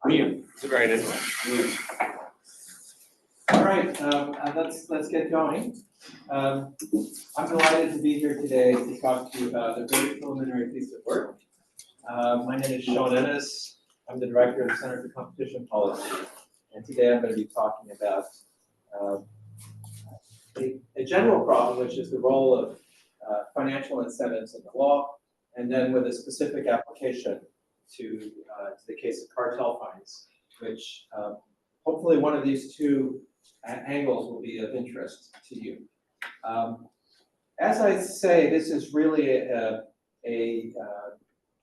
Brilliant. It's a very nice one. All right, let's get going. I'm delighted to be here today to talk to you about a very preliminary piece of work. My name is Sean Ennis. I'm the director of the Center for Competition Policy, and today I'm going to be talking about a general problem, which is the role of financial incentives in the law, and then with a specific application to the case of cartel fines, which hopefully one of these two angles will be of interest to you. As I say, this is really a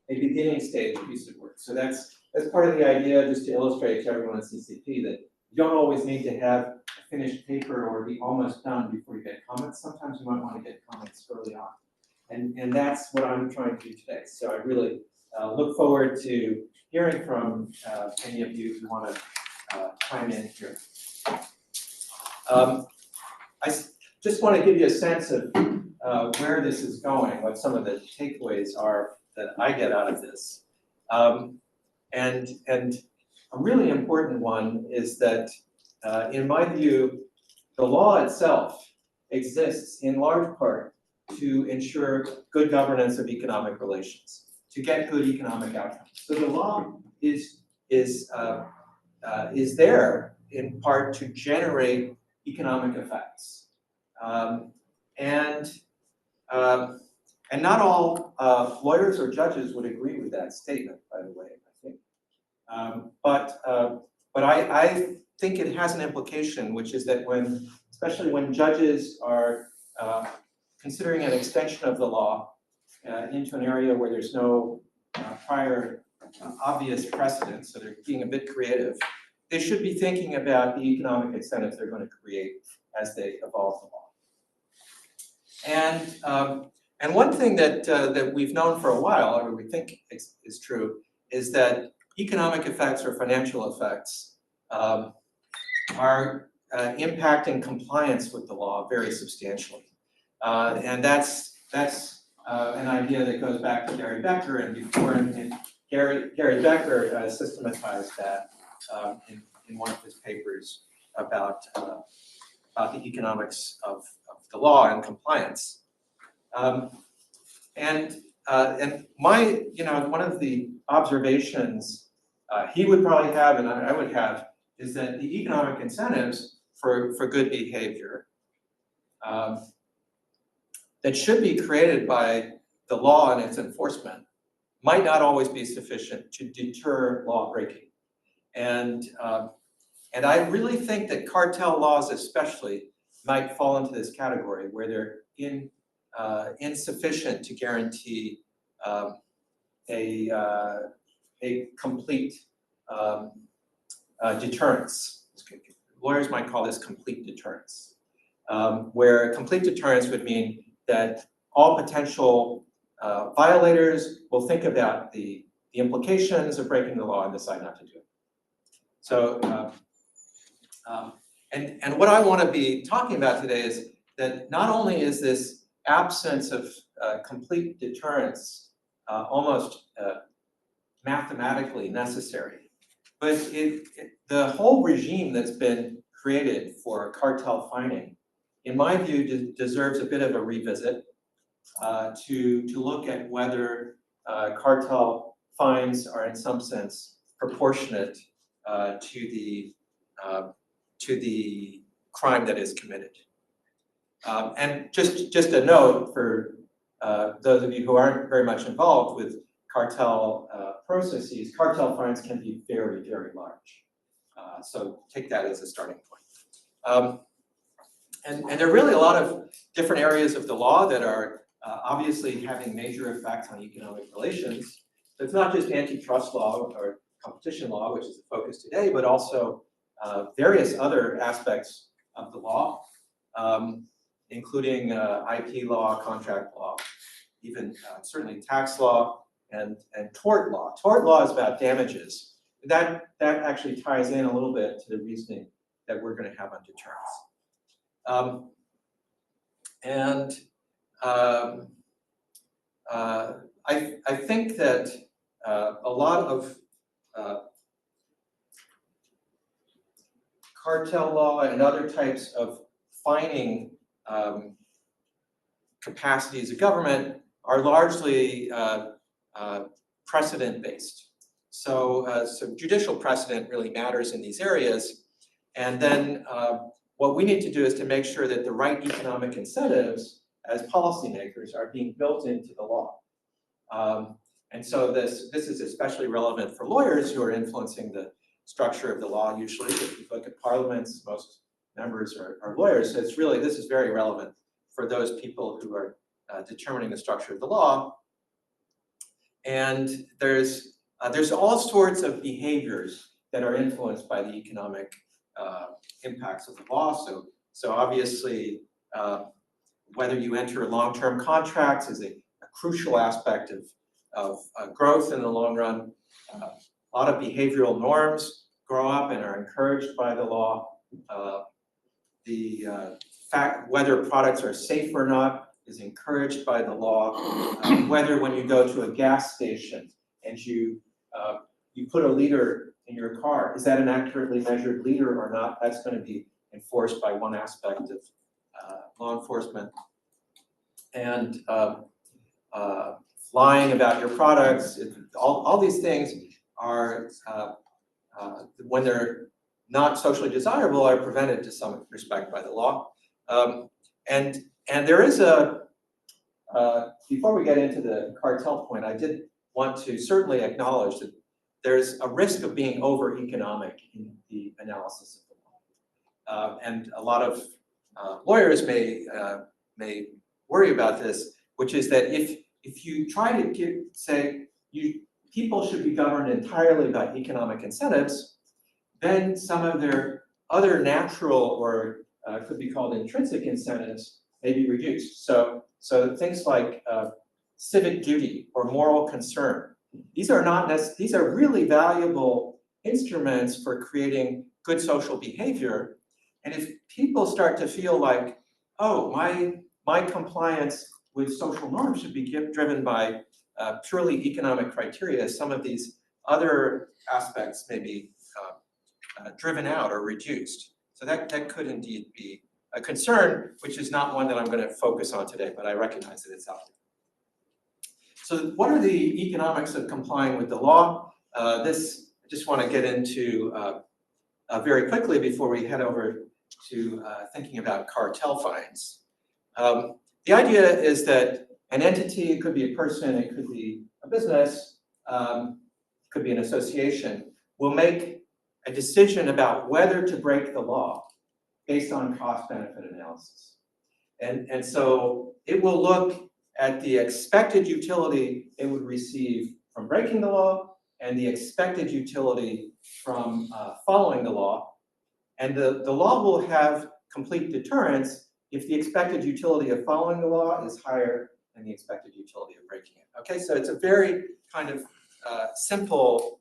beginning stage piece of work. So that's part of the idea, just to illustrate to everyone at CCP that you don't always need to have a finished paper or be almost done before you get comments. Sometimes you might want to get comments early on. And that's what I'm trying to do today. So I really look forward to hearing from any of you who want to chime in here. I just want to give you a sense of where this is going, what some of the takeaways are that I get out of this. And a really important one is that, in my view, the law itself exists in large part to ensure good governance of economic relations, to get good economic outcomes. So the law is there in part to generate economic effects, and not all lawyers or judges would agree with that statement, by the way, I think. But I think it has an implication, which is that especially when judges are considering an extension of the law into an area where there's no prior obvious precedent, so they're being a bit creative, they should be thinking about the economic incentives they're going to create as they evolve the law. And one thing that we've known for a while, or we think is true, is that economic effects or financial effects are impacting compliance with the law very substantially. And that's an idea that goes back to Gary Becker, and before, and Gary Becker systematized that in one of his papers about the economics of the law and compliance. And my, one of the observations he would probably have, and I would have, is that the economic incentives for good behavior that should be created by the law and its enforcement might not always be sufficient to deter law breaking. And I really think that cartel laws especially might fall into this category where they're insufficient to guarantee a complete deterrence. Lawyers might call this complete deterrence, where complete deterrence would mean that all potential violators will think about the implications of breaking the law and decide not to do it. So, and what I want to be talking about today is that not only is this absence of complete deterrence almost mathematically necessary, but the whole regime that's been created for cartel fining, in my view, deserves a bit of a revisit to look at whether cartel fines are in some sense proportionate to the crime that is committed. And just a note for those of you who aren't very much involved with cartel processes, cartel fines can be very, very large. So take that as a starting point. And there are really a lot of different areas of the law that are obviously having major effects on economic relations. So it's not just antitrust law or competition law, which is the focus today, but also various other aspects of the law, including IP law, contract law, even certainly tax law and tort law. Tort law is about damages. That actually ties in a little bit to the reasoning that we're going to have on deterrence. I think that a lot of cartel law and other types of fining capacities of government are largely precedent-based. So judicial precedent really matters in these areas. And then what we need to do is to make sure that the right economic incentives as policymakers are being built into the law. And so this is especially relevant for lawyers who are influencing the structure of the law usually. If you look at parliaments, most members are lawyers. So it's really, this is very relevant for those people who are determining the structure of the law. And there's all sorts of behaviors that are influenced by the economic impacts of the law. So obviously, whether you enter long-term contracts is a crucial aspect of growth in the long run. A lot of behavioral norms grow up and are encouraged by the law. The fact whether products are safe or not is encouraged by the law. Whether when you go to a gas station and you put a liter in your car, is that an accurately measured liter or not? That's going to be enforced by one aspect of law enforcement. And lying about your products, all these things are, when they're not socially desirable, are prevented to some respect by the law. And there is before we get into the cartel point, I did want to certainly acknowledge that there's a risk of being over-economic in the analysis of the law. And a lot of lawyers may worry about this, which is that if you try to say people should be governed entirely by economic incentives, then some of their other natural or could be called intrinsic incentives may be reduced. So things like civic duty or moral concern, these are really valuable instruments for creating good social behavior. And if people start to feel like, oh, my compliance with social norms should be driven by purely economic criteria, some of these other aspects may be driven out or reduced. So that could indeed be a concern, which is not one that I'm going to focus on today, but I recognize that it's out there. So what are the economics of complying with the law? This I just want to get into very quickly before we head over to thinking about cartel fines. The idea is that an entity, it could be a person, it could be a business, it could be an association, will make a decision about whether to break the law based on cost-benefit analysis. And so it will look at the expected utility it would receive from breaking the law and the expected utility from following the law. And the law will have complete deterrence if the expected utility of following the law is higher than the expected utility of breaking it. Okay, so it's a very kind of simple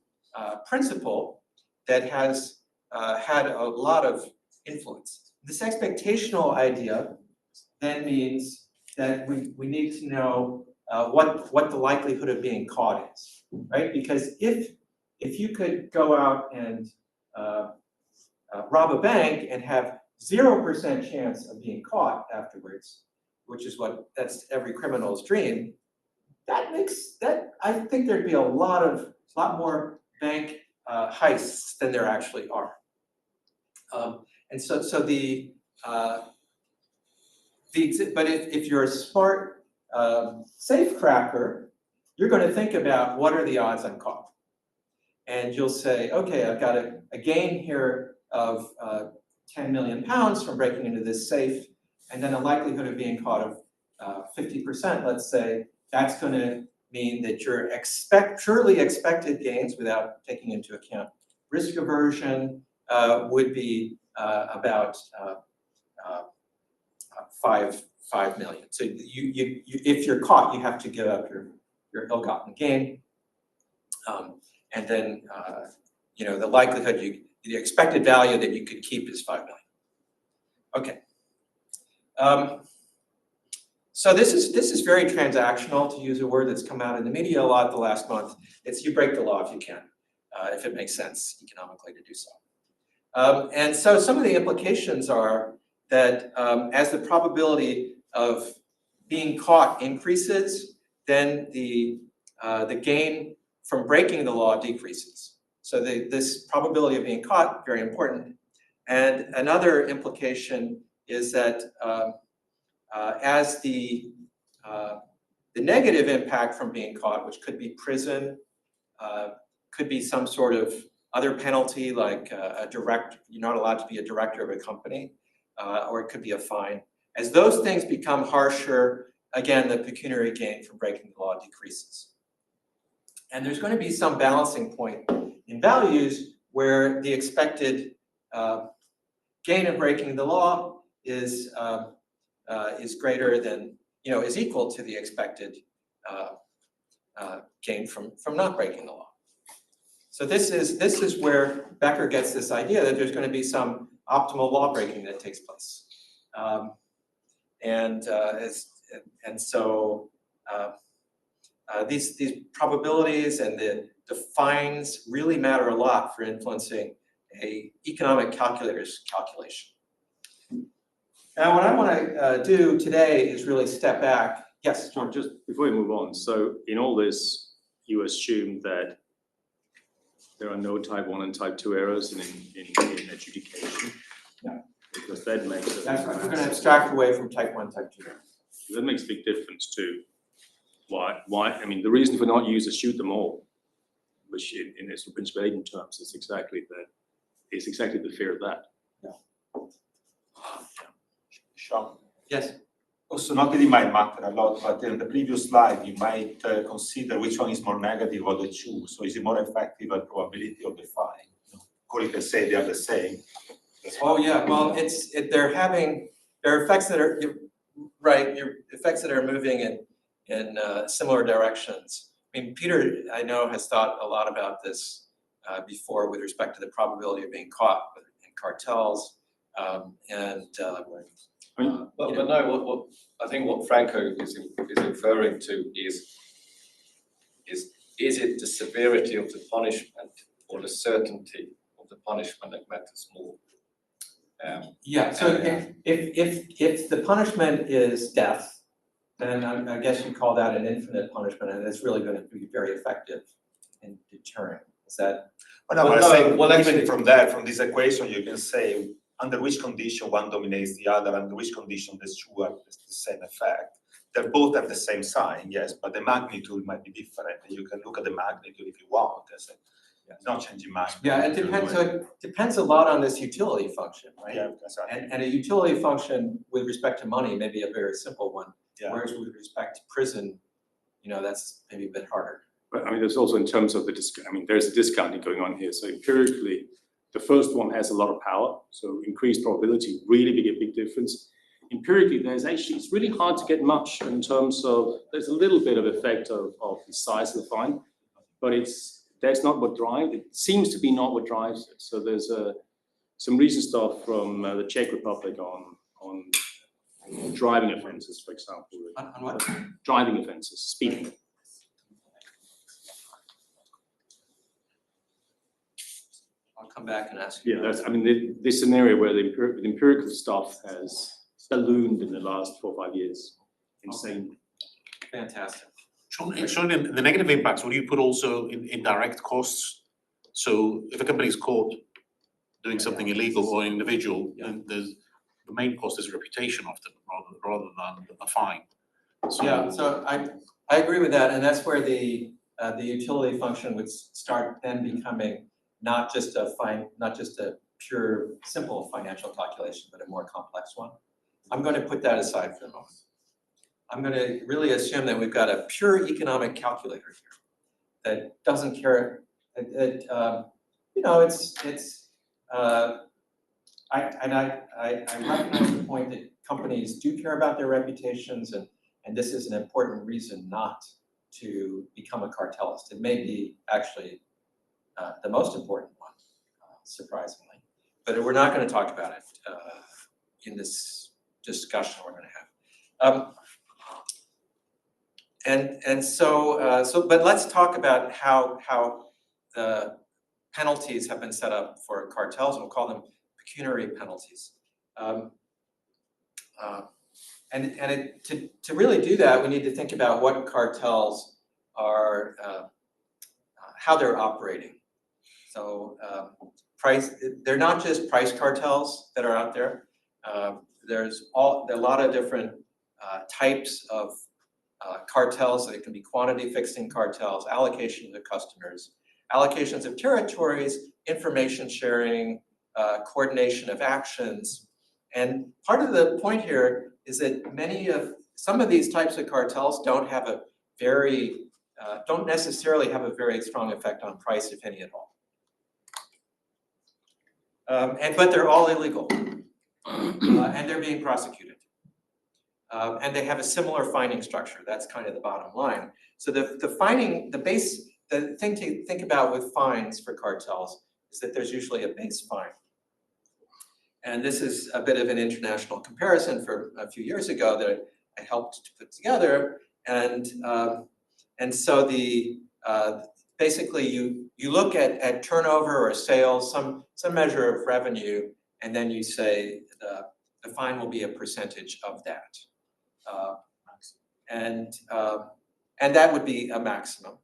principle that has had a lot of influence. This expectational idea then means that we need to know what the likelihood of being caught is, right? Because if you could go out and rob a bank and have 0% chance of being caught afterwards, which is that's every criminal's dream, I think there'd be a lot more bank heists than there actually are. And so but if you're a smart safe cracker, you're going to think about what are the odds I'm caught. And you'll say, okay, I've got a gain here of 10 million pounds from breaking into this safe, and then a likelihood of being caught of 50%, let's say. That's going to mean that your purely expected gains, without taking into account risk aversion, would be about 5 million. So if you're caught, you have to give up your ill-gotten gain, and then the likelihood the expected value that you could keep is 5 million. Okay. So this is very transactional, to use a word that's come out in the media a lot the last month. It's you break the law if you can, if it makes sense economically to do so. And so some of the implications are that as the probability of being caught increases, then the gain from breaking the law decreases. So this probability of being caught, very important. And another implication is that as the negative impact from being caught, which could be prison, could be some sort of other penalty like you're not allowed to be a director of a company, or it could be a fine. As those things become harsher, again, the pecuniary gain from breaking the law decreases. And there's going to be some balancing point in values where the expected gain of breaking the law is greater than, is equal to the expected gain from not breaking the law. So this is where Becker gets this idea that there's going to be some optimal law breaking that takes place, and so these probabilities and the fines really matter a lot for influencing a economic calculator's calculation. Now, what I want to do today is really step back. Yes, John, just before we move on, so in all this, you assume that there are no type 1 and type 2 errors in adjudication? No. Because that makes it. That's right. We're going to abstract away from type 1, type 2 errors. That makes a big difference too. Why? I mean, the reason for not use is shoot them all, which in its principal-agent terms is exactly that. Is exactly the fear of that. Yeah. Sean? Yes. Also, not that it might matter a lot, but in the previous slide, you might consider which one is more negative of the two. So is it more effective at probability of the fine? Call it, say they are the same. Oh yeah. Well, there are effects that are right. Effects that are moving in similar directions. I mean, Peter, I know, has thought a lot about this before with respect to the probability of being caught in cartels But no, what I think what Franco is referring to is it the severity of the punishment or the certainty of the punishment that matters more? yeah. So if the punishment is death, then I guess you call that an infinite punishment, and it's really going to be very effective in deterring. Is that? Even from this equation, you can say under which condition one dominates the other, under which condition the two have the same effect. They both have the same sign, yes, but the magnitude might be different. You can look at the magnitude if you want. It's not changing magnitude. Yeah, it depends. So it depends a lot on this utility function, right? Yeah, that's right. And a utility function with respect to money may be a very simple one, whereas with respect to prison, that's maybe a bit harder. But I mean, there's also in terms of there's a discounting going on here. So empirically, the first one has a lot of power. So increased probability really make a big difference. Empirically, it's really hard to get much in terms of, there's a little bit of effect of the size of the fine, but that's not what drives it. It seems to be not what drives it. So there's some recent stuff from the Czech Republic on driving offences, for example. On what? Driving offences, speeding. I'll come back and ask you. Yeah, this scenario where the empirical stuff has ballooned in the last 4 or 5 years. Insane. Okay. Fantastic. Sean, in the negative impacts, will you put also in direct costs? So if a company is caught doing something illegal or an individual, then the main cost is reputation often rather than a fine. So I agree with that, and that's where the utility function would start then becoming not just a pure simple financial calculation, but a more complex one. I'm going to put that aside for a moment. I'm going to really assume that we've got a pure economic calculator here that doesn't care. I recognize the point that companies do care about their reputations, and this is an important reason not to become a cartelist. It may be actually the most important one, surprisingly, but we're not going to talk about it in this discussion we're going to have. But let's talk about how the penalties have been set up for cartels. We'll call them pecuniary penalties. To really do that, we need to think about what cartels are, how they're operating. So they're not just price cartels that are out there. There's a lot of different types of cartels. They can be quantity fixing cartels, allocations of customers, allocations of territories, information sharing, coordination of actions. And part of the point here is that some of these types of cartels don't necessarily have a very strong effect on price, if any at all. But they're all illegal, and they're being prosecuted. And they have a similar fining structure. That's kind of the bottom line. So the thing to think about with fines for cartels is that there's usually a base fine. And this is a bit of an international comparison for a few years ago that I helped to put together. And so basically you look at turnover or sales, some measure of revenue, and then you say the fine will be a percentage of that. And that would be a maximum.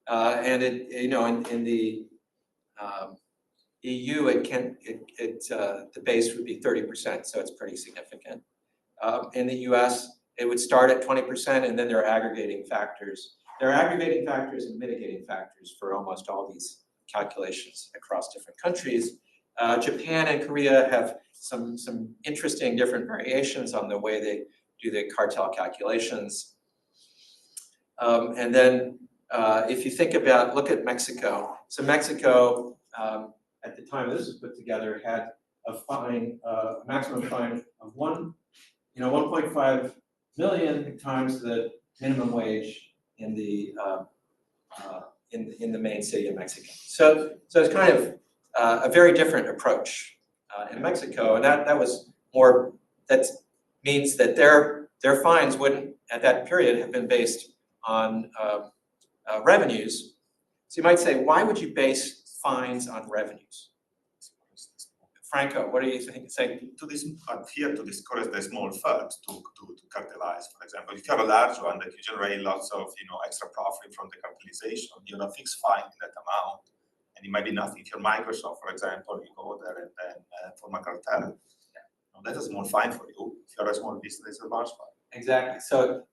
And in the EU, the base would be 30%, so it's pretty significant. In the US, it would start at 20%, and then there are aggregating factors. There are aggregating factors and mitigating factors for almost all these calculations across different countries. Japan and Korea have some interesting different variations on the way they do the cartel calculations. And then if you look at Mexico. So Mexico, at the time this was put together, had a maximum fine of 1.5 million times the minimum wage in the main city of Mexico. So it's kind of a very different approach in Mexico, and that was more. That means that their fines wouldn't at that period have been based on revenues. So you might say, why would you base fines on revenues? Franco, what do you think? To discourage the small firms to cartelize, for example. If you're a large one that you generate lots of extra profit from the cartelization, you have a fixed fine in that amount, and it might be nothing. If you're Microsoft, for example, you go there and then form a cartel. That's a small fine for you. If you're a small business, it's a large fine. Exactly. So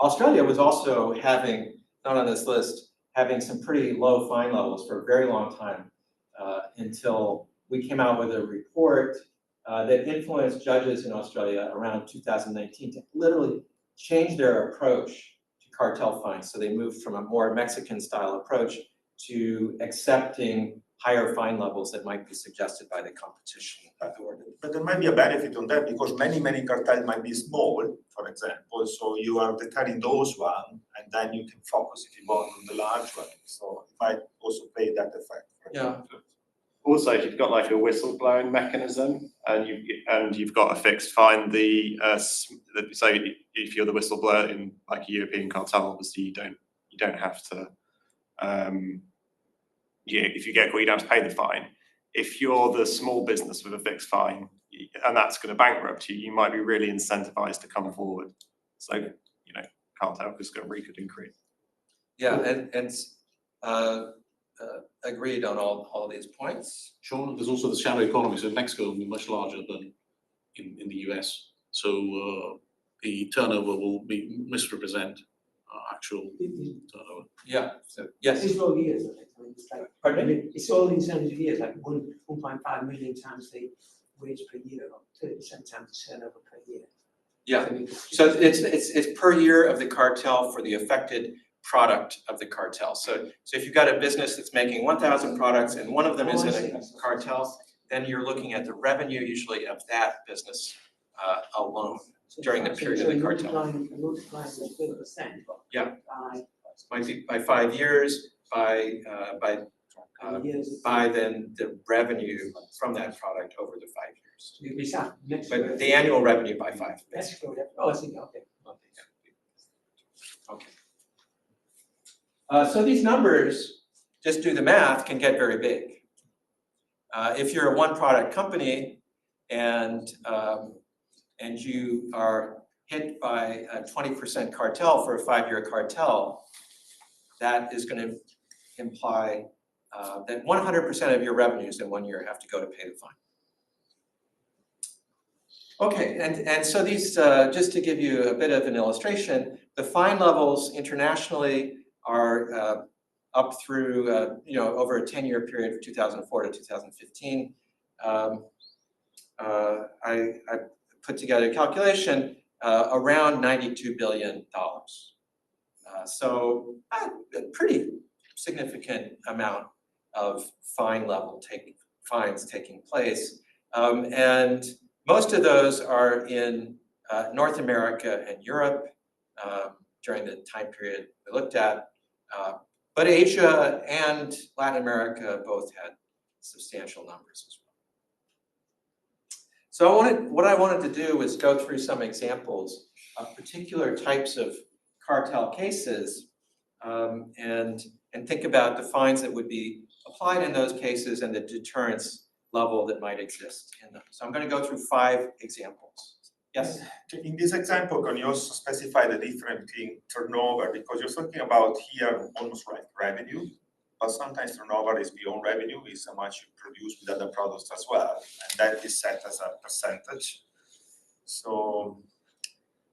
Australia was also having, not on this list, having some pretty low fine levels for a very long time until we came out with a report that influenced judges in Australia around 2019 to literally change their approach to cartel fines. So they moved from a more Mexican-style approach to accepting higher fine levels that might be suggested by the competition authority. But there might be a benefit on that because many cartels might be small, for example. So you are deterring those ones, and then you can focus, if you want, on the large one. So it might also play that effect. Yeah. Also, if you've got like a whistleblowing mechanism and you've got a fixed fine, so if you're the whistleblower in like a European cartel, obviously you don't have to. If you get caught, you don't have to pay the fine. If you're the small business with a fixed fine, and that's going to bankrupt you, you might be really incentivized to come forward. So, cartel is going to reap an increase. Yeah, and agreed on all these points. Sean, there's also the shadow economy. So Mexico will be much larger than in the US. So the turnover will misrepresent actual turnover. Yeah. So yes. It's all years, I think. It's like, Pardon me? it's all in terms of years, like 1.5 million times the wage per year, or 30% times the turnover per year. Yeah. So it's per year of the cartel for the affected product of the cartel. So if you've got a business that's making 1,000 products and one of them is in a cartel, then you're looking at the revenue usually of that business alone during the period of the cartel. Multiplying with 30%. Yeah. Might be by 5 years, by then the revenue from that product over the 5 years. But the annual revenue by 5. Mexico, oh, I see, okay. Okay. So these numbers just do the math, can get very big. If you're a one-product company and you are hit by a 20% cartel for a 5-year cartel, that is going to imply that 100% of your revenues in 1 year have to go to pay the fine. Okay, and so these, just to give you a bit of an illustration, the fine levels internationally are up through, over a 10-year period from 2004 to 2015. I put together a calculation around $92 billion. So a pretty significant amount of fines taking place. And most of those are in North America and Europe during the time period we looked at. But Asia and Latin America both had substantial numbers as well. So what I wanted to do was go through some examples of particular types of cartel cases and think about the fines that would be applied in those cases and the deterrence level that might exist in them. So I'm going to go through 5 examples. Yes? In this example, can you also specify the difference between turnover? Because you're talking about here almost like revenue, but sometimes turnover is beyond revenue, is how much you produce with other products as well, and that is set as a percentage. So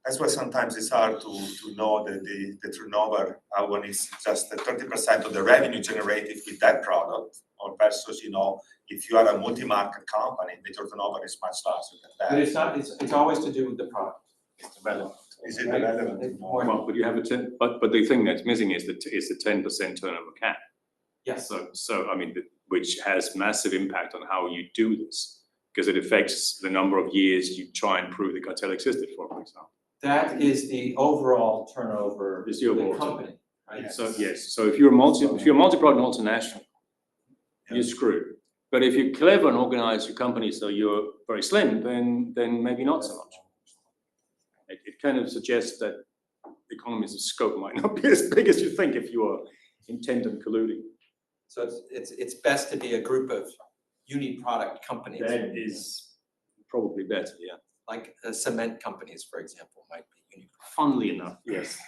that's why sometimes it's hard to know that the turnover when it's just 30% of the revenue generated with that product, or versus, if you are a multi-market company, the turnover is much larger than that. But it's not. It's always to do with the product. It's relevant. Is it relevant? Well, but you have but the thing that's missing is the 10% turnover cap. Yes. So I mean, which has massive impact on how you do this, because it affects the number of years you try and prove the cartel existed for example. That is the overall turnover It's the of the overall company. Right? Yes. So yes, so if you're a multi-product multinational, you're screwed. But if you're clever and organize your company so you're very slim, then maybe not so much. It kind of suggests that economies of scope might not be as big as you think if you are intent on colluding. So it's best to be a group of uni-product companies. That is probably better, yeah. Like cement companies, for example, might be uni-product. Funnily enough, yes.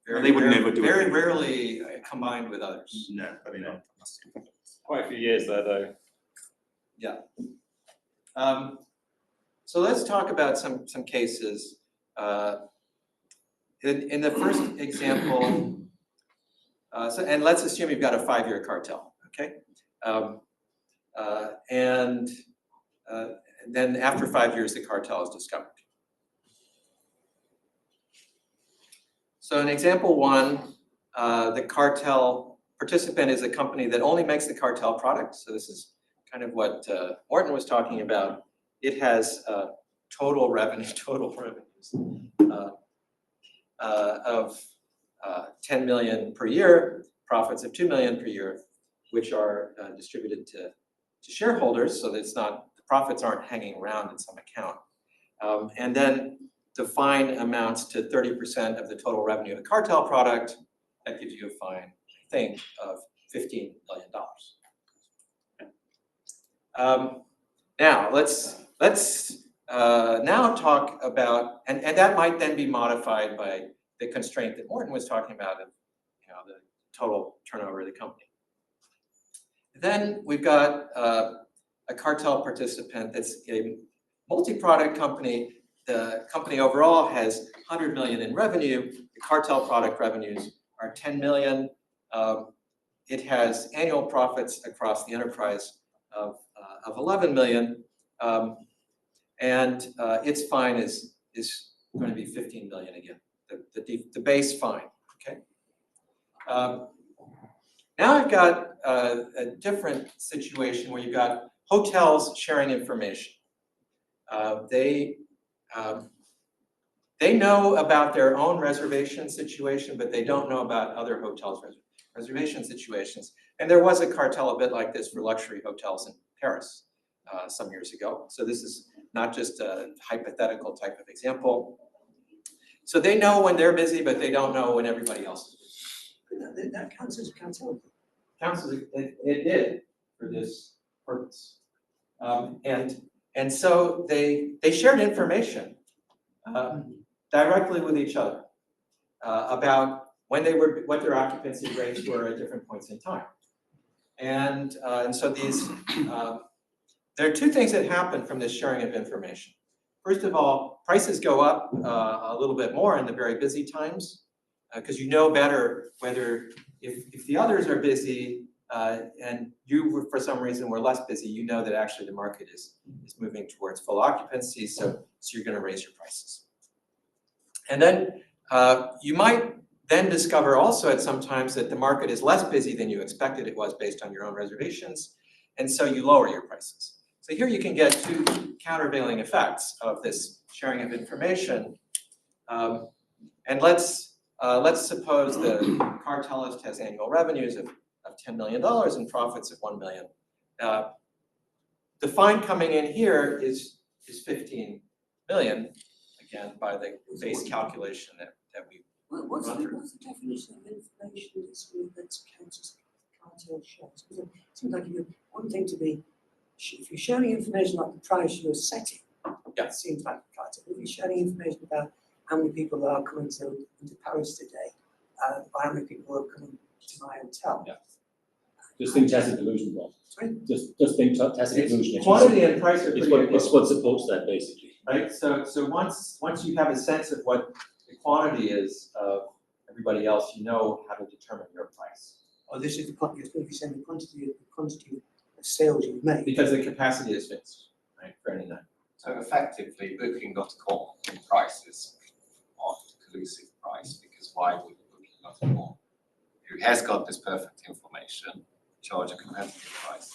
Very They would rare- never do it. Very rarely combined with others. No, But no. Quite a few years there though. Yeah. So let's talk about some cases. In the first example, and let's assume you've got a 5-year cartel, okay? And then after 5 years, the cartel is discovered. So in example 1, the cartel participant is a company that only makes the cartel product. So this is kind of what Morton was talking about. It has total revenues of 10 million per year, profits of 2 million per year, which are distributed to shareholders, so that it's not, the profits aren't hanging around in some account. And then the fine amounts to 30% of the total revenue of the cartel product. That gives you a fine, I think, of $15 million. Now let's now talk about, and that might then be modified by the constraint that Morton was talking about of the total turnover of the company. Then we've got a cartel participant that's a multi-product company. The company overall has 100 million in revenue. The cartel product revenues are 10 million. It has annual profits across the enterprise of 11 million. And its fine is going to be 15 million again, the base fine, okay? Now I've got a different situation where you've got hotels sharing information. They know about their own reservation situation, but they don't know about other hotels' reservation situations. And there was a cartel a bit like this for luxury hotels in Paris some years ago. So this is not just a hypothetical type of example. So they know when they're busy, but they don't know when everybody else is busy. That counts as a cartel. counts as, it did for this purpose. And so they shared information directly with each other about when they were, what their occupancy rates were at different points in time. And so these, there are two things that happen from this sharing of information. First of all, prices go up a little bit more in the very busy times because you know better whether, if the others are busy and you, for some reason, were less busy, you know that actually the market is moving towards full occupancy, so you're going to raise your prices. And then you might then discover also at some times that the market is less busy than you expected it was based on your own reservations, and so you lower your prices. So here you can get two countervailing effects of this sharing of information. And let's suppose the cartelist has annual revenues of $10 million and profits of $1 million. The fine coming in here is 15 million, again, by the base calculation that we What's run through. the definition of information that counts as cartel shares? Because it seems like one thing to be, if you're sharing information like the price you're setting, it seems like a cartel. If you're sharing information about how many people are coming into Paris today, or how many people are coming to my hotel. Yeah. Just think tacit delusion, Bob. Sorry? Just think tacit delusion. Quantity and price are pretty It's what supports that, basically. right? So once you have a sense of what the quantity is of everybody else, you know how to determine your price. Or this is the quantity, if you're saying the quantity of sales you've made. Because the capacity is fixed, right, for any night. So effectively, Booking.com prices are collusive price, because why would Booking.com, who has got this perfect information, charge a competitive price?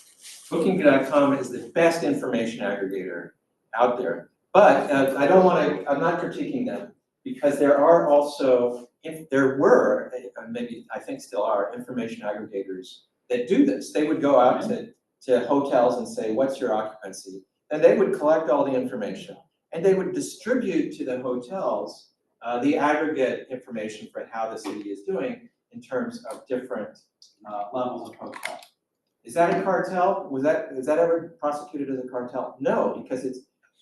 Booking.com is the best information aggregator out there. But I don't want to, I'm not critiquing them, because there are also, if there were, maybe I think still are, information aggregators that do this. They would go out to hotels and say, what's your occupancy? And they would collect all the information, and they would distribute to the hotels the aggregate information for how the city is doing in terms of different levels of hotel. Is that a cartel? Was that ever prosecuted as a cartel? No, because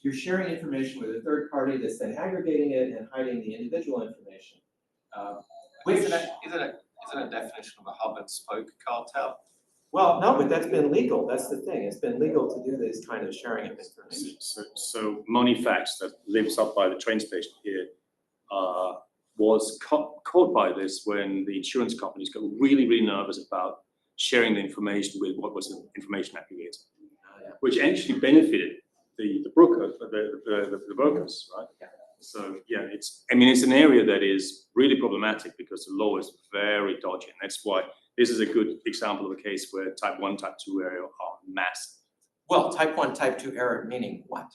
you're sharing information with a third party that's then aggregating it and hiding the individual information. Isn't it a definition of a hub and spoke cartel? Well, no, but that's been legal. That's the thing. It's been legal to do this kind of sharing of information. So Moneyfax, that lives up by the train station here, was caught by this when the insurance companies got really, really nervous about sharing the information with what was an information aggregator, which actually benefited the brokers, right? Yeah. So yeah, it's an area that is really problematic because the law is very dodgy, and that's why this is a good example of a case where type 1, type 2 error are massive. Well, type 1, type 2 error, meaning what?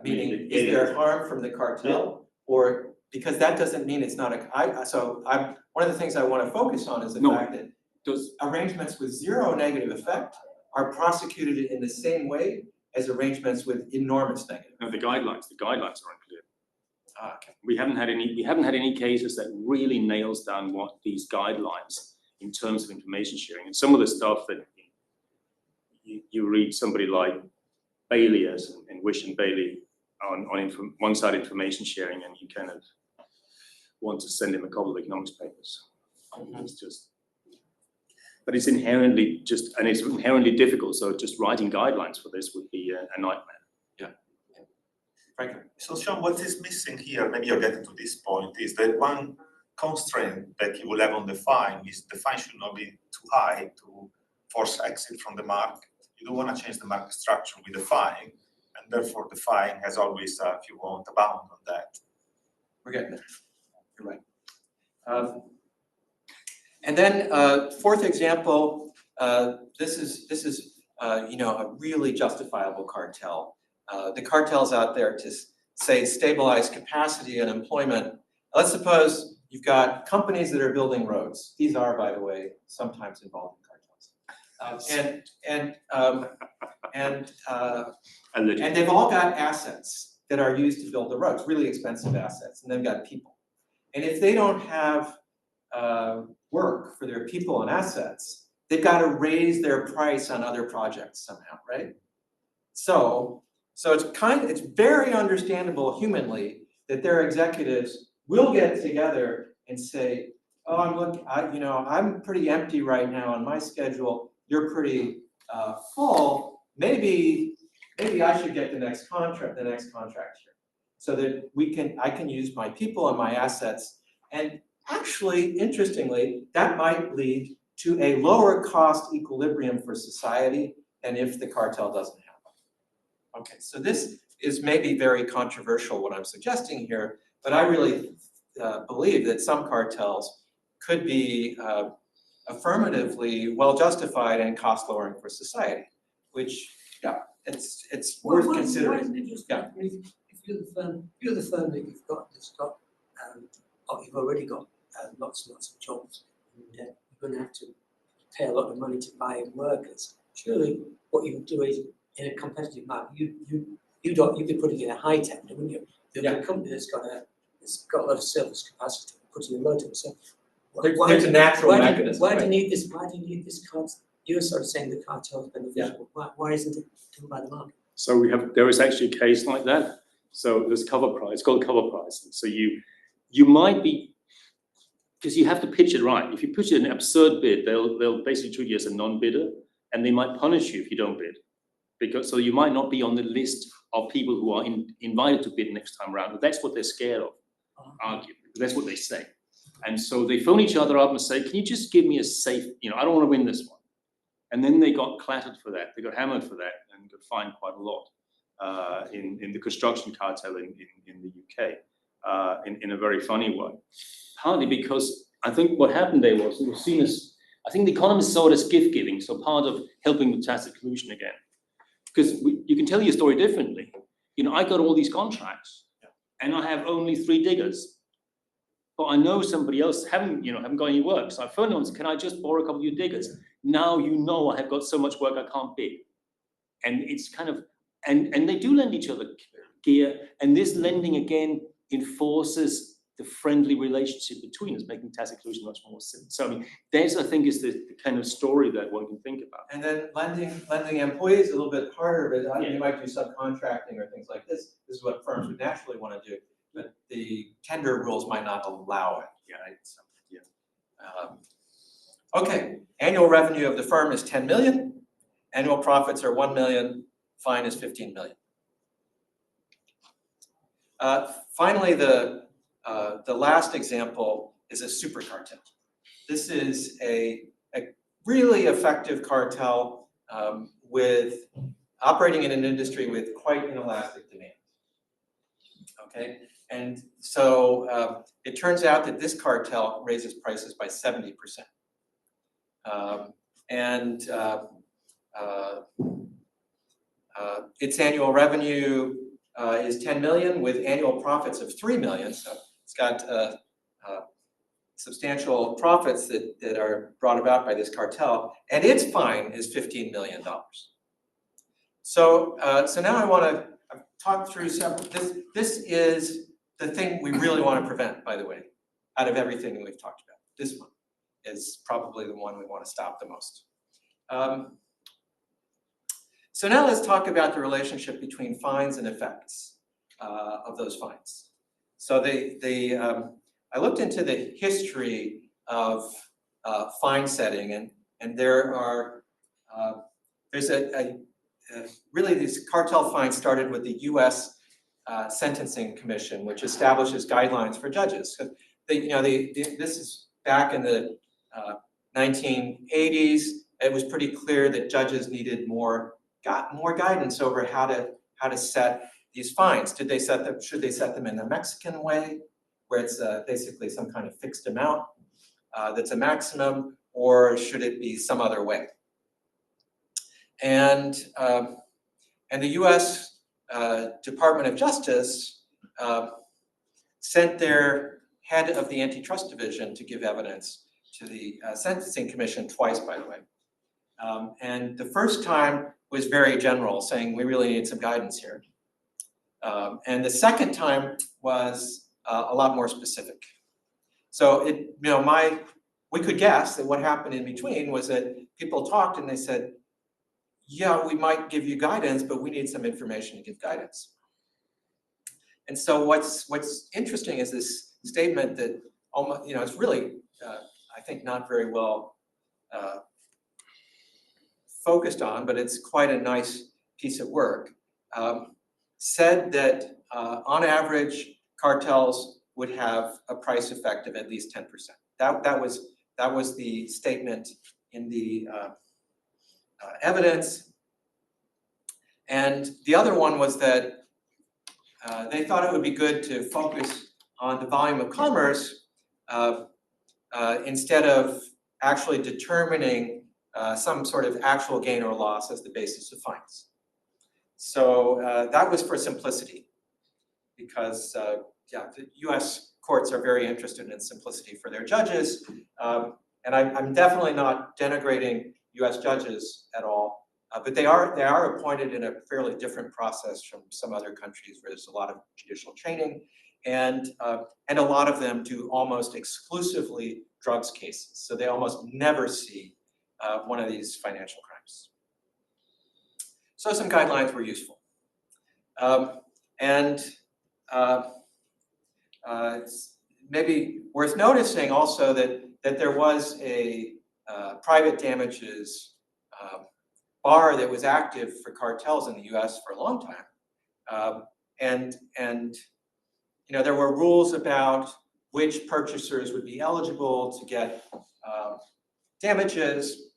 Meaning, is there harm from the cartel? Or, because that doesn't mean it's not one of the things I want to focus on is the fact that those arrangements with zero negative effect are prosecuted in the same way as arrangements with enormous negative. No, the guidelines are unclear. Okay. We haven't had any cases that really nails down what these guidelines in terms of information sharing. And some of the stuff that you read somebody like Bailey and Wish and Bailey on one-side information sharing, and you kind of want to send him a couple of economics papers. It's just, but it's inherently difficult. So just writing guidelines for this would be a nightmare. Franklin. So Sean, what is missing here, maybe you're getting to this point, is that one constraint that you will have on the fine is the fine should not be too high to force exit from the market. You don't want to change the market structure with the fine, and therefore the fine has always, if you want, a bound on that. We're getting there. You're right. And then fourth example, this is a really justifiable cartel. The cartels out there to say stabilize capacity and employment. Let's suppose you've got companies that are building roads. These are, by the way, sometimes involved in cartels. And they've all got assets that are used to build the roads, really expensive assets, and they've got people. And if they don't have work for their people and assets, they've got to raise their price on other projects somehow, right? So it's very understandable humanly that their executives will get together and say, oh, I'm pretty empty right now on my schedule. You're pretty full. Maybe I should get the next contract here, so that I can use my people and my assets. And actually, interestingly, that might lead to a lower cost equilibrium for society than if the cartel doesn't happen. Okay, so this is maybe very controversial what I'm suggesting here, but I really believe that some cartels could be affirmatively well justified and cost lowering for society, which, yeah, it's worth considering. Why isn't it just, Yeah. if you're the firm that you've got, or you've already got lots and lots of jobs, and you're going to have to pay a lot of money to buy in workers. Surely, what you would do is, in a competitive market, you'd be putting in a high tender, wouldn't you? The company that's got a lot of surplus capacity, putting a low tender. So There's a natural mechanism. Why do you need this? Why do you need this cartel? You're sort of saying the cartel is beneficial. Why isn't it done by the market? So there is actually a case like that. So there's cover price, it's called cover pricing. So you might be, because you have to pitch it right. If you pitch an absurd bid, they'll basically treat you as a non-bidder, and they might punish you if you don't bid. So you might not be on the list of people who are invited to bid next time around. But that's what they're scared of, arguably. That's what they say. And so they phone each other up and say, can you just give me a safe, I don't want to win this one. And then they got clattered for that. They got hammered for that and got fined quite a lot in the construction cartel in the UK in a very funny way. Partly because I think what happened there was it was seen as, I think the economists saw it as gift giving, so part of helping with tacit collusion again. Because you can tell your story differently. I got all these contracts and I have only 3 diggers. But I know somebody else haven't got any work. So I phoned them and said, can I just borrow a couple of your diggers? Now I have got so much work I can't bid. And it's kind of, and they do lend each other gear. And this lending again enforces the friendly relationship between us, making tacit collusion much more simple. So there's, I think, is the kind of story that one can think about. And then lending employees a little bit harder, but you might do subcontracting or things like this. This is what firms would naturally want to do, but the tender rules might not allow it. Right? So, okay, annual revenue of the firm is 10 million. Annual profits are 1 million. Fine is 15 million. Finally, the last example is a super cartel. This is a really effective cartel with operating in an industry with quite inelastic demand. Okay, and so it turns out that this cartel raises prices by 70%. Its annual revenue is 10 million with annual profits of 3 million. So it's got substantial profits that are brought about by this cartel, and its fine is $15 million. So now I want to talk through several. This is the thing we really want to prevent, by the way, out of everything that we've talked about. This one is probably the one we want to stop the most. So now let's talk about the relationship between fines and effects of those fines. So I looked into the history of fine setting, and there's really these cartel fines started with the U.S. Sentencing Commission, which establishes guidelines for judges. So this is back in the 1980s. It was pretty clear that judges needed more guidance over how to set these fines. Should they set them in the Mexican way, where it's basically some kind of fixed amount that's a maximum, or should it be some other way? And the U.S. Department of Justice sent their head of the antitrust division to give evidence to the Sentencing Commission twice, by the way. And the first time was very general, saying we really need some guidance here. And the second time was a lot more specific. So we could guess that what happened in between was that people talked and they said, yeah, we might give you guidance, but we need some information to give guidance. And so what's interesting is this statement that almost, it's really, I think, not very well focused on, but it's quite a nice piece of work. Said that on average, cartels would have a price effect of at least 10%. That was the statement in the evidence. And the other one was that they thought it would be good to focus on the volume of commerce instead of actually determining some sort of actual gain or loss as the basis of fines. So that was for simplicity, because the US courts are very interested in simplicity for their judges. And I'm definitely not denigrating US judges at all, but they are appointed in a fairly different process from some other countries where there's a lot of judicial training, and a lot of them do almost exclusively drugs cases. So they almost never see one of these financial crimes. So some guidelines were useful. It's maybe worth noticing also that there was a private damages bar that was active for cartels in the US for a long time. And there were rules about which purchasers would be eligible to get damages.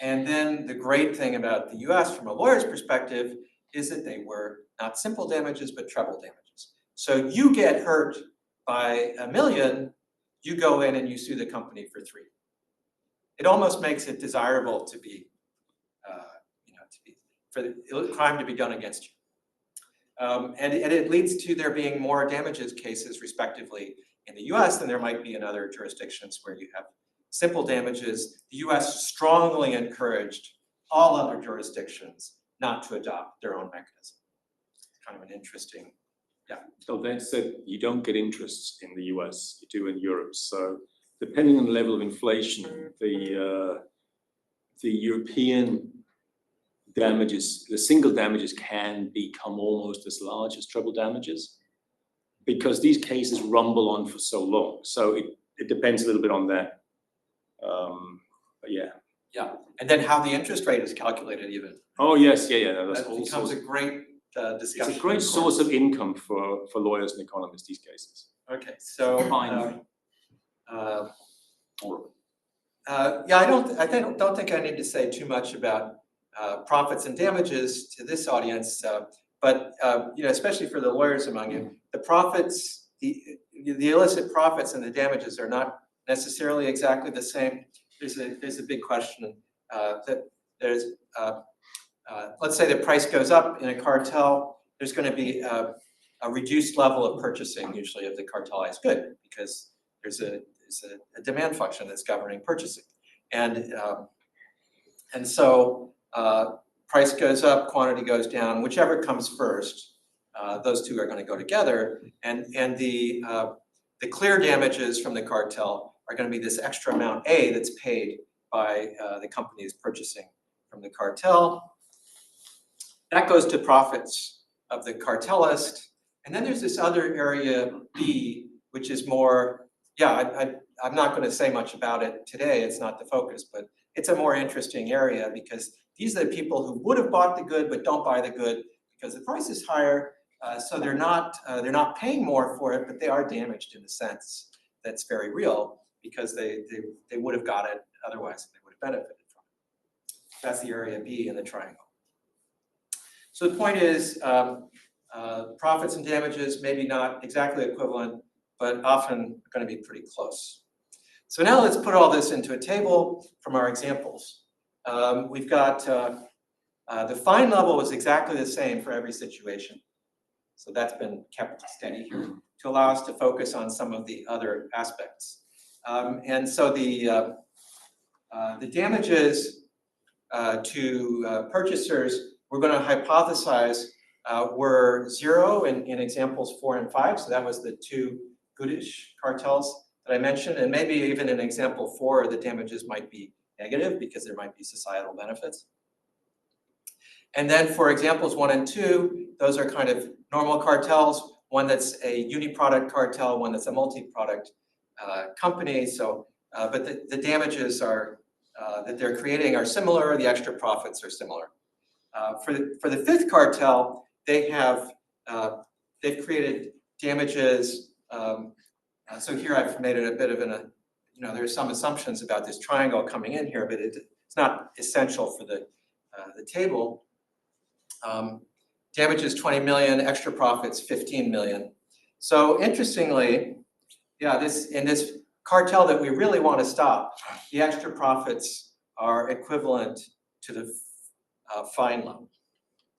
And then the great thing about the US from a lawyer's perspective is that they were not simple damages, but treble damages. So you get hurt by $1 million, you go in and you sue the company for $3 million. It almost makes it desirable to be, for the crime to be done against you. And it leads to there being more damages cases, respectively, in the US than there might be in other jurisdictions where you have simple damages. The US strongly encouraged all other jurisdictions not to adopt their own mechanism. Kind of an interesting, So that said, you don't get interests in the US, you do in Europe. So depending on the level of inflation, the European damages, the single damages can become almost as large as treble damages because these cases rumble on for so long. So it depends a little bit on that. But yeah. Yeah, and then how the interest rate is calculated even. Oh, yes, yeah. That's That becomes a great discussion. It's a great source of income for lawyers and economists, these cases. Okay, so Fine. I don't think I need to say too much about profits and damages to this audience, but especially for the lawyers among you, the profits, the illicit profits and the damages are not necessarily exactly the same. There's a big question that there's. Let's say the price goes up in a cartel. There's going to be a reduced level of purchasing, usually of the cartelized good, because there's a demand function that's governing purchasing, and so price goes up, quantity goes down. Whichever comes first, those two are going to go together, and the clear damages from the cartel are going to be this extra amount A that's paid by the companies purchasing from the cartel. That goes to profits of the cartelist. And then there's this other area B, which is more, I'm not going to say much about it today. It's not the focus, but it's a more interesting area because these are the people who would have bought the good but don't buy the good because the price is higher. So they're not paying more for it, but they are damaged in a sense that's very real because they would have got it otherwise. They would have benefited from it. That's the area B in the triangle. So the point is, profits and damages maybe not exactly equivalent, but often going to be pretty close. So now let's put all this into a table from our examples. We've got the fine level is exactly the same for every situation. So that's been kept steady here to allow us to focus on some of the other aspects. And so the damages to purchasers, we're going to hypothesize were 0 in examples 4 and 5. So that was the two goodish cartels. that I mentioned, and maybe even in example 4, the damages might be negative because there might be societal benefits. And then for examples 1 and 2, those are kind of normal cartels, one that's a uniproduct cartel, one that's a multi-product company. So, but the damages are that they're creating are similar, the extra profits are similar. For the 5th cartel, they have they've created damages. So here I've made it a bit of there's some assumptions about this triangle coming in here, but it's not essential for the table. Damages 20 million, extra profits 15 million. So interestingly, yeah, in this cartel that we really want to stop, the extra profits are equivalent to the fine level.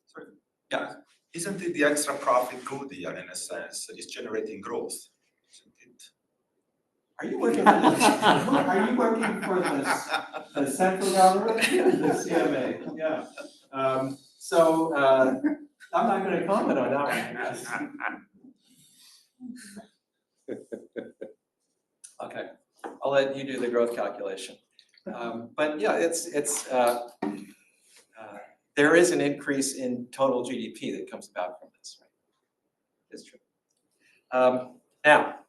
Sorry. Yeah, isn't it the extra profit good here in a sense? It's generating growth, isn't it? Are you working for the central government? The CMA, yeah. I'm not going to comment on that one. Okay, I'll let you do the growth calculation. But yeah, there is an increase in total GDP that comes about from this, right? It's true. Now,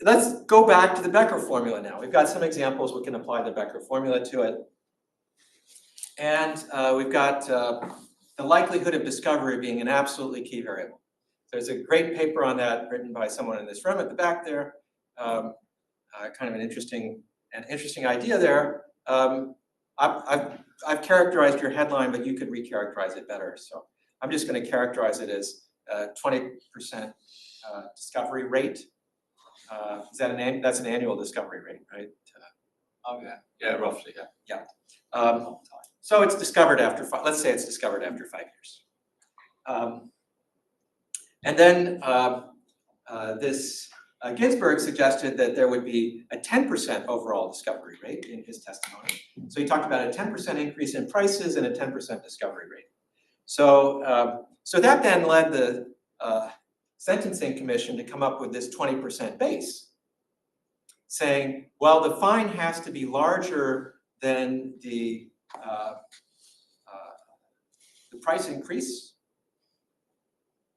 let's go back to the Becker formula now. We've got some examples we can apply the Becker formula to it. And we've got the likelihood of discovery being an absolutely key variable. There's a great paper on that written by someone in this room at the back there. Kind of an interesting idea there. I've characterized your headline, but you could recharacterize it better. So I'm just going to characterize it as 20% discovery rate. Is that that's an annual discovery rate, right? Yeah, roughly, yeah. Yeah. So it's discovered after let's say it's discovered after 5 years. And then this Ginsburg suggested that there would be a 10% overall discovery rate in his testimony. So he talked about a 10% increase in prices and a 10% discovery rate. So, so that then led the Sentencing Commission to come up with this 20% base, saying, well, the fine has to be larger than the price increase.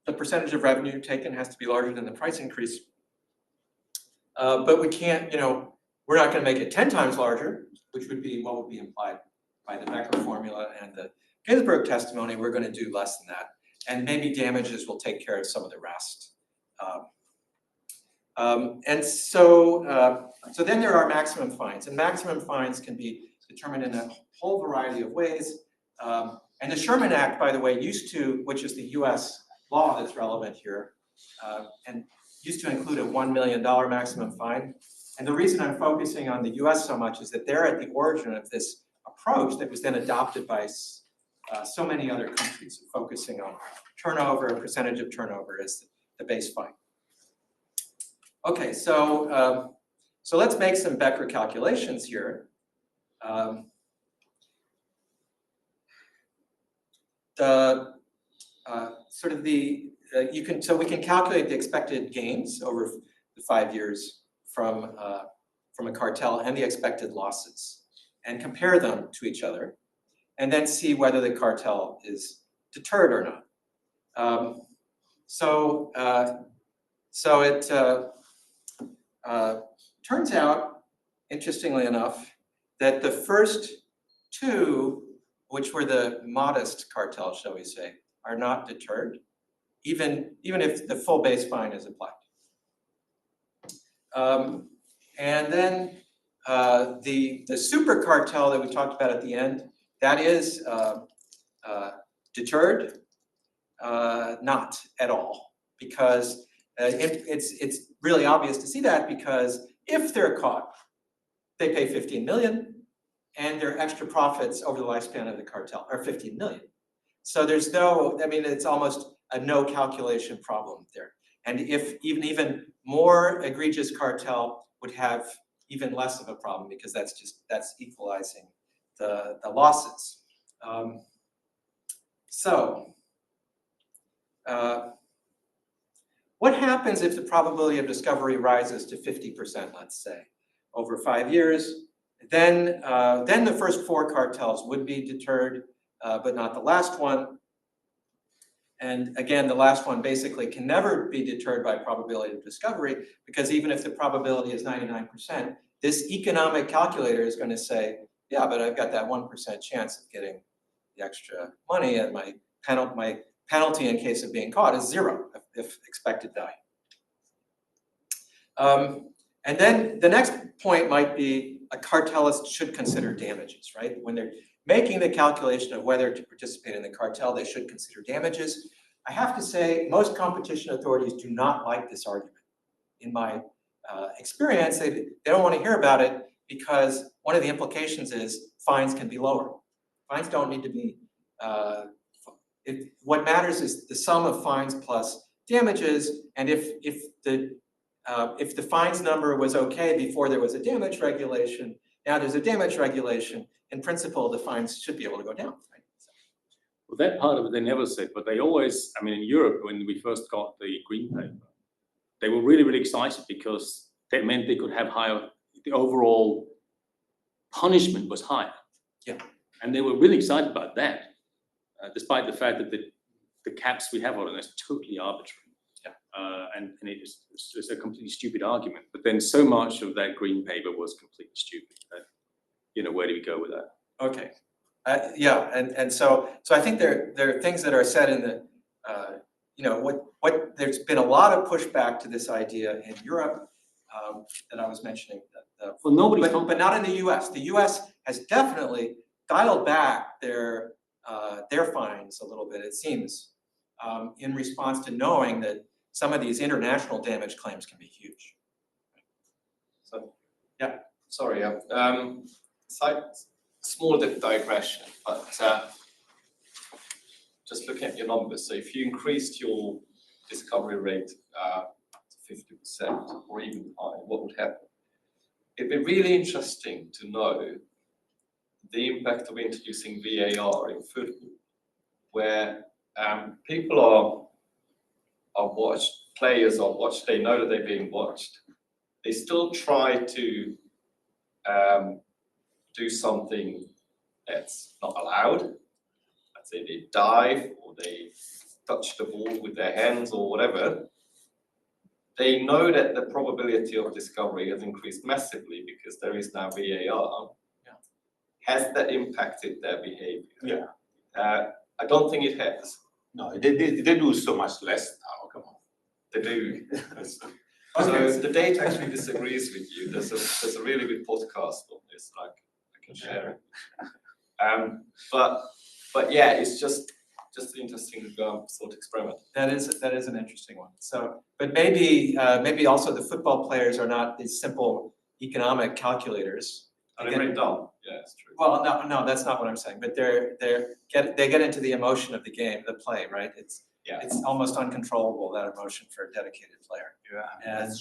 The percentage of revenue taken has to be larger than the price increase. But we can't, we're not going to make it 10 times larger, which would be what would be implied by the Becker formula and the Ginsburg testimony. We're going to do less than that. And maybe damages will take care of some of the rest. And so, so then there are maximum fines, and maximum fines can be determined in a whole variety of ways. And the Sherman Act, by the way, used to, which is the US law that's relevant here, and used to include a $1 million maximum fine. And the reason I'm focusing on the US so much is that they're at the origin of this approach that was then adopted by so many other countries, focusing on turnover, percentage of turnover as the base fine. Okay, so so let's make some Becker calculations here. So we can calculate the expected gains over the 5 years from a cartel and the expected losses, and compare them to each other, and then see whether the cartel is deterred or not. So it turns out, interestingly enough, that the first two, which were the modest cartels, shall we say, are not deterred, even if the full base fine is applied. And then the super cartel that we talked about at the end, that is deterred, not at all, because it's really obvious to see that, because if they're caught, they pay 15 million, and their extra profits over the lifespan of the cartel are 15 million. So there's no, I mean, it's almost a no calculation problem there. And if even more egregious cartel would have even less of a problem, because that's equalizing the losses. what happens if the probability of discovery rises to 50%, let's say, over 5 years? Then the first 4 cartels would be deterred, but not the last one. And again, the last one basically can never be deterred by probability of discovery, because even if the probability is 99%, this economic calculator is going to say, yeah, but I've got that 1% chance of getting the extra money, and my penalty in case of being caught is 0 if expected value. And then the next point might be a cartelist should consider damages, right? When they're making the calculation of whether to participate in the cartel, they should consider damages. I have to say, most competition authorities do not like this argument. In my experience, they don't want to hear about it because one of the implications is fines can be lower. Fines don't need to be, what matters is the sum of fines plus damages, and if the fines number was okay before there was a damage regulation, now there's a damage regulation, in principle, the fines should be able to go down, right? Well, that part of it they never said, but they always, I mean, in Europe, when we first got the green paper, they were really, really excited because that meant they could have higher, the overall punishment was higher. Yeah. And they were really excited about that, despite the fact that the caps we have on it is totally arbitrary. Yeah. And it's a completely stupid argument. But then so much of that green paper was completely stupid. Where do we go with that? Okay. Yeah, and so I think there are things that are said in the, there's been a lot of pushback to this idea in Europe that I was mentioning. Well, nobody, but not in the U.S. The U.S. has definitely dialed back their fines a little bit, it seems, in response to knowing that some of these international damage claims can be huge. So, yeah, sorry, small digression, but just looking at your numbers. So if you increased your discovery rate to 50% or even higher, what would happen? It'd be really interesting to know the impact of introducing VAR in football, where people are watched, players are watched, they know that they're being watched. They still try to do something that's not allowed. Let's say they dive or they touch the ball with their hands or whatever. They know that the probability of discovery has increased massively because there is now VAR. Yeah. Has that impacted their behavior? Yeah. I don't think it has. No, they do so much less now, come on. They do. So the data actually disagrees with you. There's a really good podcast on this, like I can share it. But yeah, it's just an interesting sort of experiment. That is an interesting one. So, but maybe also the football players are not these simple economic calculators. They're very dumb. Yeah, it's true. Well, no, that's not what I'm saying. But they get into the emotion of the game, the play, right? It's almost uncontrollable, that emotion for a dedicated player. Yeah. And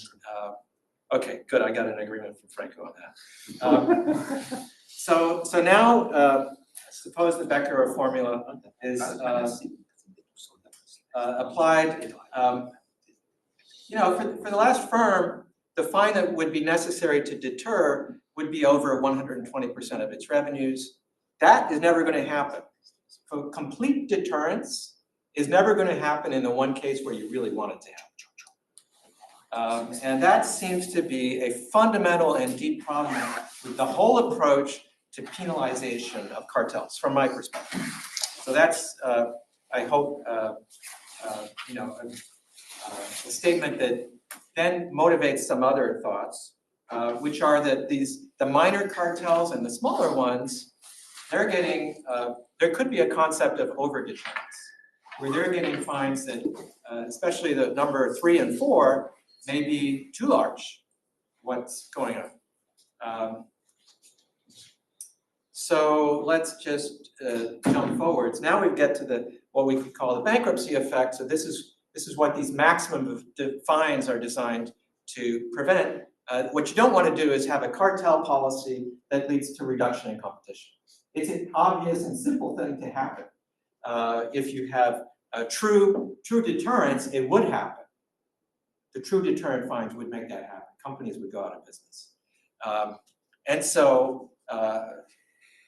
okay, good. I got an agreement from Franco on that. So now suppose the Becker formula is applied. For the last firm, the fine that would be necessary to deter would be over 120% of its revenues. That is never going to happen. So complete deterrence is never going to happen in the one case where you really want it to happen. And that seems to be a fundamental and deep problem with the whole approach to penalization of cartels, from my perspective. So that's, I hope, a statement that then motivates some other thoughts, which are that the minor cartels and the smaller ones, they're getting, there could be a concept of over-deterrence, where they're getting fines that, especially the number 3 and 4, may be too large. What's going on? So let's just jump forwards. Now we get to what we could call the bankruptcy effect. So this is what these maximum of fines are designed to prevent. What you don't want to do is have a cartel policy that leads to reduction in competition. It's an obvious and simple thing to happen. If you have a true deterrence, it would happen. the true deterrent fines would make that happen. Companies would go out of business. And so,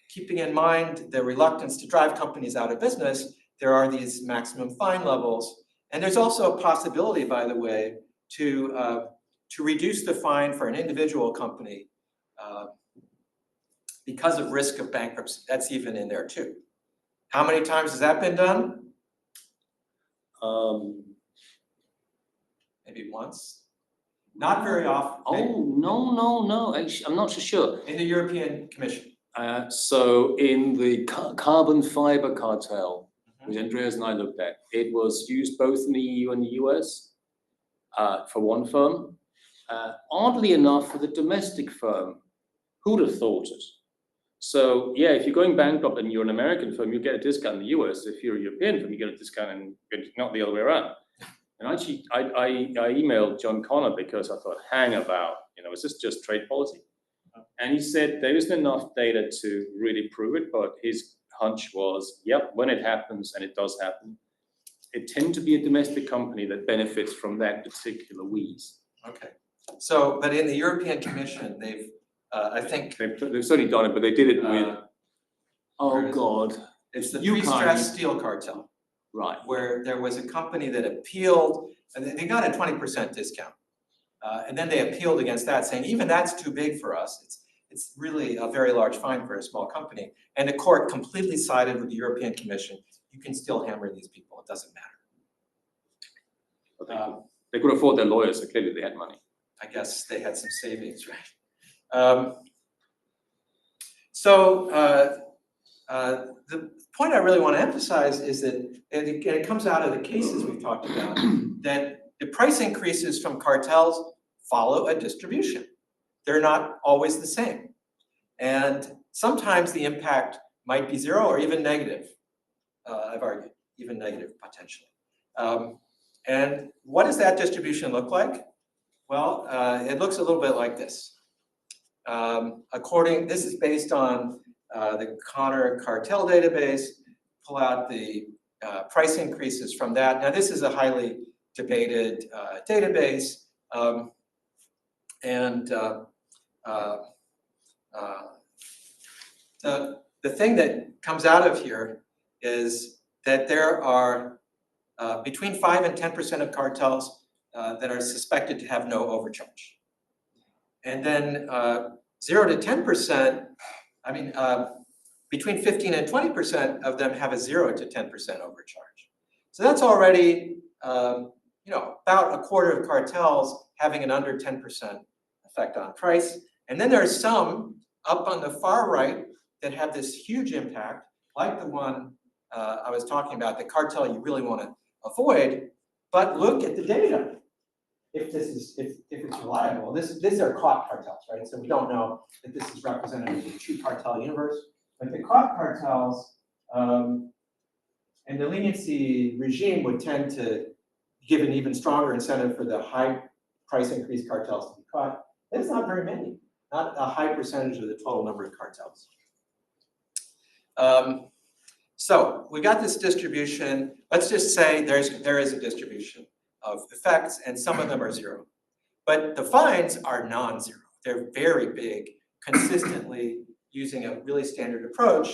keeping in mind the reluctance to drive companies out of business, there are these maximum fine levels. And there's also a possibility, by the way, to reduce the fine for an individual company because of risk of bankruptcy. That's even in there too. How many times has that been done? Maybe once. Not very often. No, actually, I'm not so sure. In the European Commission. So in the carbon fiber cartel, which Andreas and I looked at, it was used both in the EU and the US for one firm. Oddly enough, for the domestic firm, who'd have thought it? So yeah, if you're going bankrupt and you're an American firm, you get a discount in the US. If you're a European firm, you get a discount, and not the other way around. And actually, I emailed John Connor because I thought, hang about, is this just trade policy? And he said there isn't enough data to really prove it, but his hunch was, yep, when it happens, and it does happen, it tends to be a domestic company that benefits from that particular wheeze. Okay. So, but in the European Commission, they've, I think. They've certainly done it, but they did it with, oh God. It's the Ukraine. pre-stressed steel cartel. Right. Where there was a company that appealed, and they got a 20% discount. And then they appealed against that, saying, even that's too big for us. It's really a very large fine for a small company. And the court completely sided with the European Commission. You can still hammer these people, it doesn't matter. They could afford their lawyers, so clearly they had money. I guess they had some savings, right? The point I really want to emphasize is that, and it comes out of the cases we've talked about, that the price increases from cartels follow a distribution. They're not always the same. And sometimes the impact might be zero or even negative. I've argued, even negative potentially. And what does that distribution look like? Well, it looks a little bit like this. This is based on the Connor cartel database, pull out the price increases from that. Now, this is a highly debated database, the thing that comes out of here is that there are between 5 and 10% of cartels that are suspected to have no overcharge. And then 0 to 10%, between 15 and 20% of them have a 0 to 10% overcharge. So that's already, about a quarter of cartels having an under 10% effect on price. And then there are some up on the far right that have this huge impact, like the one I was talking about, the cartel you really want to avoid. But look at the data. If it's reliable, these are caught cartels, right? So we don't know that this is representative of the true cartel universe. But the caught cartels and the leniency regime would tend to give an even stronger incentive for the high price increase cartels to be caught. There's not very many, not a high percentage of the total number of cartels. So we got this distribution. Let's just say there is a distribution of effects, and some of them are zero. But the fines are non-zero. They're very big, consistently using a really standard approach.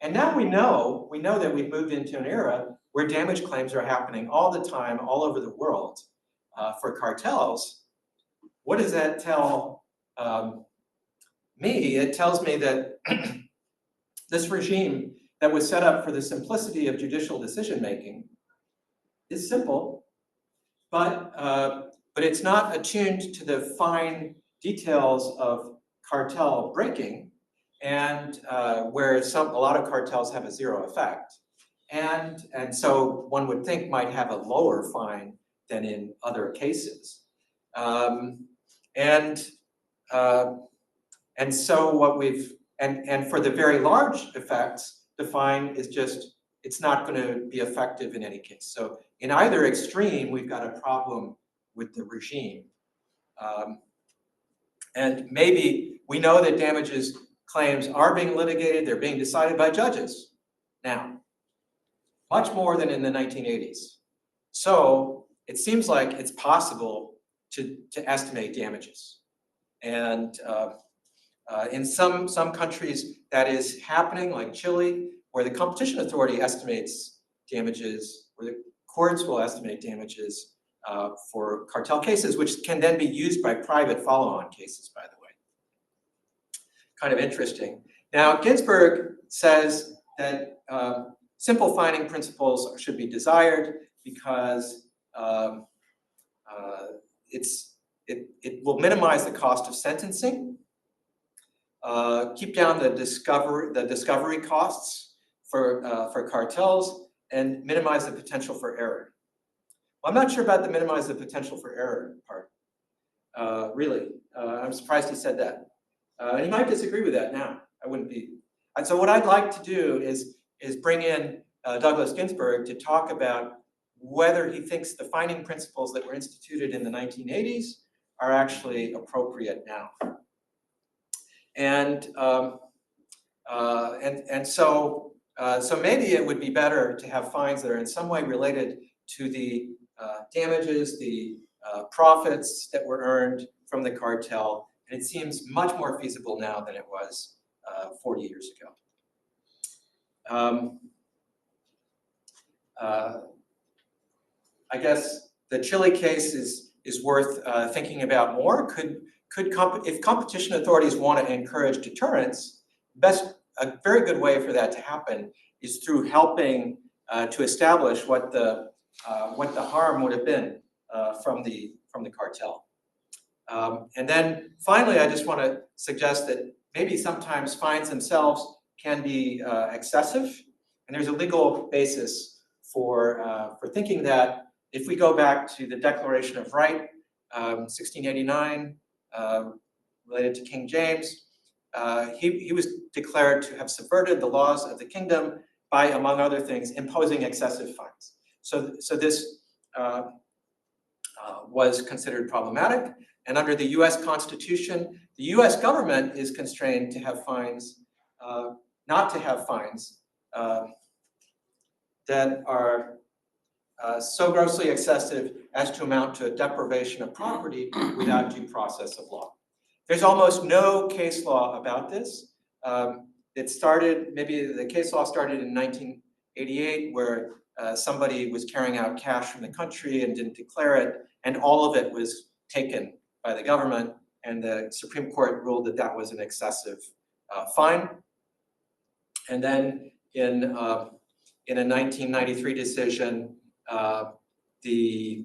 And now we know that we've moved into an era where damage claims are happening all the time, all over the world for cartels. What does that tell me? It tells me that this regime that was set up for the simplicity of judicial decision-making is simple, but it's not attuned to the fine details of cartel breaking, and where a lot of cartels have a zero effect. And so one would think might have a lower fine than in other cases. And so what and for the very large effects, the fine is just, it's not going to be effective in any case. So in either extreme, we've got a problem with the regime. And maybe we know that damages claims are being litigated, they're being decided by judges now, much more than in the 1980s. So it seems like it's possible to estimate damages. And in some countries that is happening, like Chile, where the competition authority estimates damages, where the courts will estimate damages for cartel cases, which can then be used by private follow-on cases, by the way. Kind of interesting. Now, Ginsburg says that simple finding principles should be desired because it will minimize the cost of sentencing, keep down the discovery costs for cartels, and minimize the potential for error. Well, I'm not sure about the minimize the potential for error part. Really, I'm surprised he said that. And he might disagree with that now. I wouldn't be. And so what I'd like to do is bring in Douglas Ginsburg to talk about whether he thinks the finding principles that were instituted in the 1980s are actually appropriate now. And so maybe it would be better to have fines that are in some way related to the damages, the profits that were earned from the cartel. And it seems much more feasible now than it was 40 years ago. I guess the Chile case is worth thinking about more. If competition authorities want to encourage deterrence, a very good way for that to happen is through helping to establish what the harm would have been from the cartel. And then finally, I just want to suggest that maybe sometimes fines themselves can be excessive, and there's a legal basis for thinking that. If we go back to the Declaration of Right, 1689, related to King James, he was declared to have subverted the laws of the kingdom by, among other things, imposing excessive fines. So this was considered problematic. And under the US Constitution, the US government is constrained to have fines, not to have fines that are so grossly excessive as to amount to a deprivation of property without due process of law. There's almost no case law about this. Maybe the case law started in 1988, where somebody was carrying out cash from the country and didn't declare it, and all of it was taken by the government, and the Supreme Court ruled that that was an excessive fine. And then in a 1993 decision, the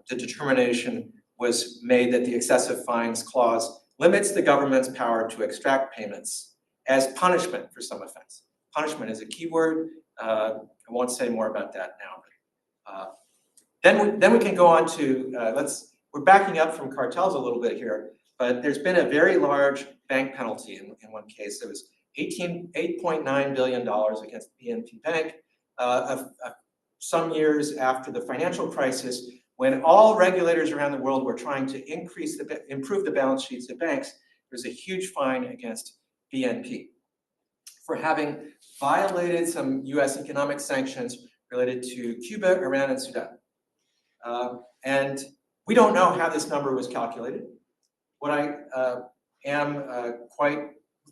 determination was made that the excessive fines clause limits the government's power to extract payments as punishment for some offense. Punishment is a key word. I won't say more about that now. Then we can go on to, we're backing up from cartels a little bit here, but there's been a very large bank penalty in one case. It was $8.9 billion against BNP Bank. Some years after the financial crisis, when all regulators around the world were trying to improve the balance sheets of banks, there was a huge fine against BNP for having violated some US economic sanctions related to Cuba, Iran, and Sudan. And we don't know how this number was calculated. What I am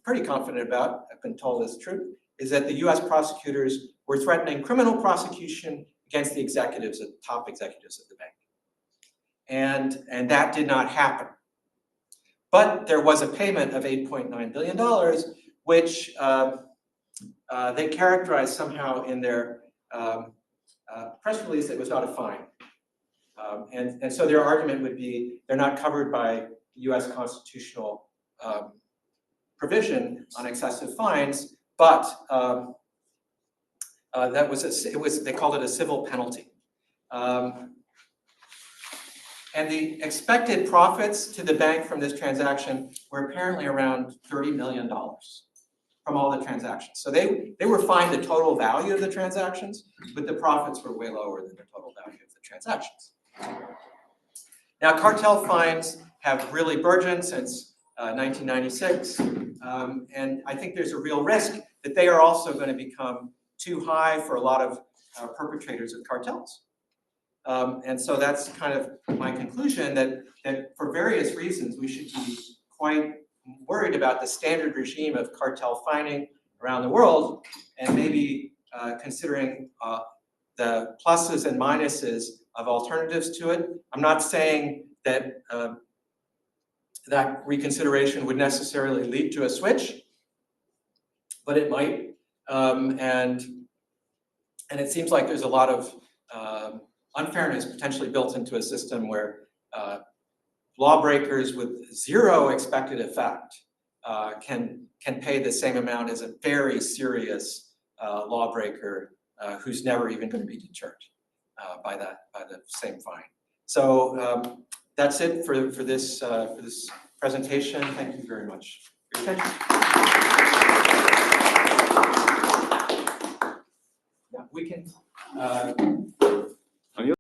pretty confident about, I've been told is true, is that the US prosecutors were threatening criminal prosecution against the top executives of the bank. And that did not happen. But there was a payment of $8.9 billion, which they characterized somehow in their press release that it was not a fine. And so their argument would be they're not covered by US constitutional provision on excessive fines, but they called it a civil penalty. And the expected profits to the bank from this transaction were apparently around $30 million from all the transactions. So they were fined the total value of the transactions, but the profits were way lower than the total value of the transactions. Now, cartel fines have really burgeoned since 1996, and I think there's a real risk that they are also going to become too high for a lot of perpetrators of cartels. And so that's kind of my conclusion, that for various reasons, we should be quite worried about the standard regime of cartel fining around the world, and maybe considering the pluses and minuses of alternatives to it. I'm not saying that that reconsideration would necessarily lead to a switch, but it might. And it seems like there's a lot of unfairness potentially built into a system where lawbreakers with zero expected effect can pay the same amount as a very serious lawbreaker who's never even going to be deterred by the same fine. So that's it for this presentation. Thank you very much for your attention. Yeah, we can.